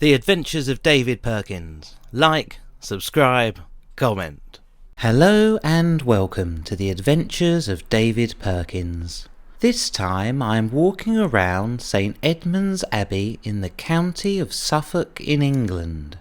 The Adventures of David Perkins. Like, subscribe, comment. Hello and welcome to the Adventures of David Perkins. This time I'm walking around St Edmunds Abbey in the county of Suffolk in England.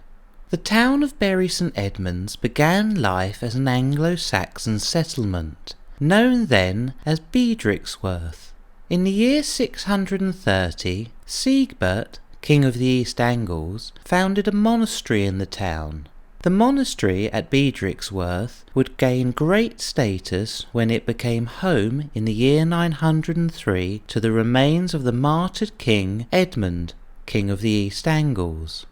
The town of Bury St Edmunds began life as an Anglo-Saxon settlement, known then as Bedrixworth. In the year 630, Siegbert, King of the East Angles, founded a monastery in the town. The monastery at Bedrixworth would gain great status when it became home in the year 903 to the remains of the martyred King Edmund, King of the East Angles.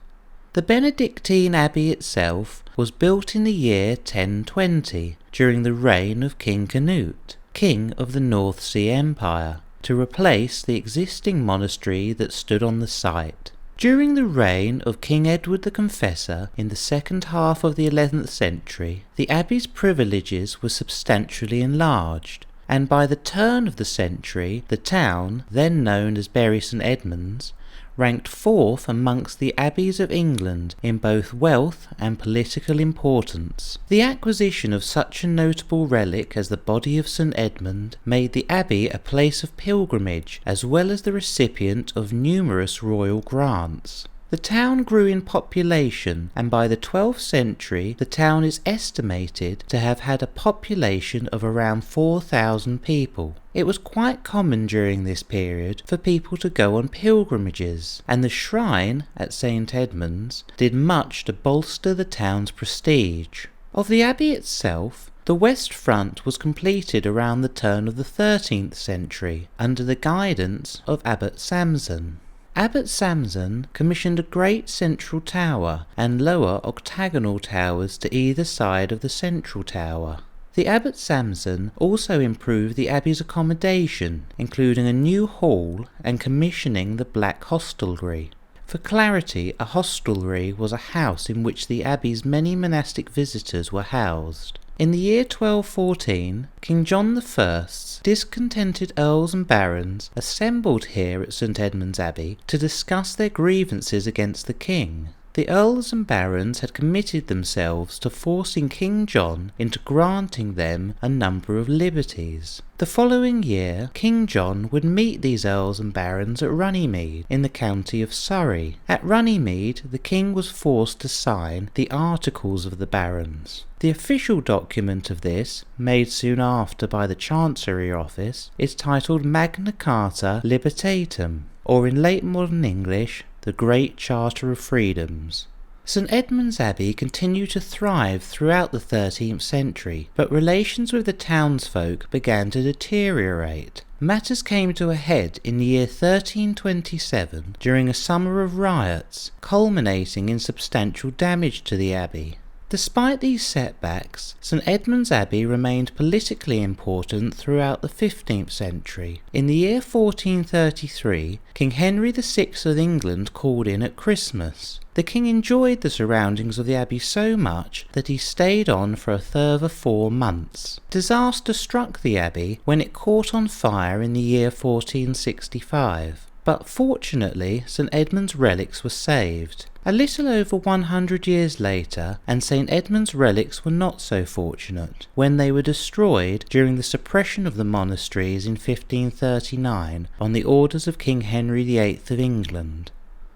The Benedictine Abbey itself was built in the year 1020 during the reign of King Canute, King of the North Sea Empire, to replace the existing monastery that stood on the site. During the reign of King Edward the Confessor in the second half of the 11th century, the abbey's privileges were substantially enlarged, and by the turn of the century, the town, then known as Bury St Edmunds, ranked fourth amongst the abbeys of England in both wealth and political importance. The acquisition of such a notable relic as the body of St Edmund made the abbey a place of pilgrimage as well as the recipient of numerous royal grants. The town grew in population, and by the 12th century the town is estimated to have had a population of around 4,000 people. It was quite common during this period for people to go on pilgrimages, and the shrine at St Edmunds did much to bolster the town's prestige. Of the abbey itself, the west front was completed around the turn of the 13th century under the guidance of Abbot Samson. Abbot Samson commissioned a great central tower and lower octagonal towers to either side of the central tower. The Abbot Samson also improved the abbey's accommodation, including a new hall and commissioning the Black Hostelry. For clarity, a hostelry was a house in which the abbey's many monastic visitors were housed. In the year 1214, King John I's discontented earls and barons assembled here at St Edmunds Abbey to discuss their grievances against the king. The earls and barons had committed themselves to forcing King John into granting them a number of liberties. The following year, King John would meet these earls and barons at Runnymede in the county of Surrey. At Runnymede, the king was forced to sign the Articles of the Barons. The official document of this, made soon after by the Chancery Office, is titled Magna Carta Libertatum, or in late modern English, the Great Charter of Freedoms. St Edmunds Abbey continued to thrive throughout the 13th century, but relations with the townsfolk began to deteriorate. Matters came to a head in the year 1327 during a summer of riots, culminating in substantial damage to the abbey. Despite these setbacks, St Edmunds Abbey remained politically important throughout the 15th century. In the year 1433, King Henry VI of England called in at Christmas. The king enjoyed the surroundings of the abbey so much that he stayed on for a further 4 months. Disaster struck the abbey when it caught on fire in the year 1465. But fortunately, St Edmund's relics were saved. A little over 100 years later, and St Edmund's relics were not so fortunate, when they were destroyed during the suppression of the monasteries in 1539 on the orders of King Henry VIII of England.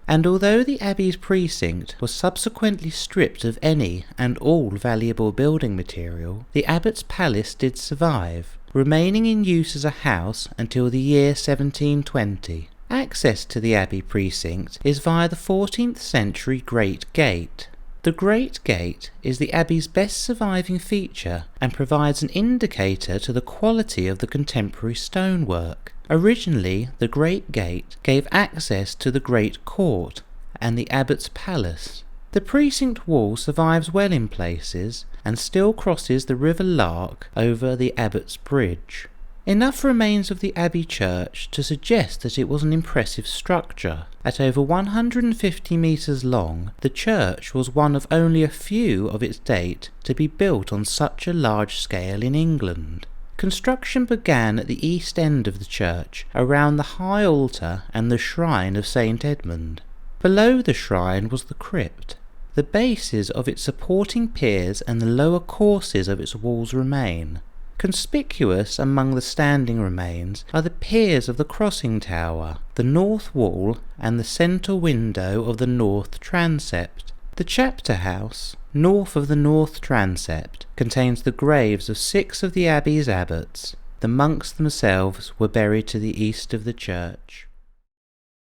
And although the abbey's precinct was subsequently stripped of any and all valuable building material, the abbot's palace did survive, remaining in use as a house until the year 1720. Access to the abbey precinct is via the 14th century Great Gate. The Great Gate is the abbey's best surviving feature and provides an indicator to the quality of the contemporary stonework. Originally, the Great Gate gave access to the Great Court and the abbot's palace. The precinct wall survives well in places and still crosses the River Lark over the Abbot's Bridge. Enough remains of the abbey church to suggest that it was an impressive structure. At over 150 metres long, the church was one of only a few of its date to be built on such a large scale in England. Construction began at the east end of the church, around the high altar and the shrine of St Edmund. Below the shrine was the crypt. The bases of its supporting piers and the lower courses of its walls remain. Conspicuous among the standing remains are the piers of the crossing tower, the north wall, and the centre window of the north transept. The chapter house, north of the north transept, contains the graves of 6 of the abbey's abbots. The monks themselves were buried to the east of the church.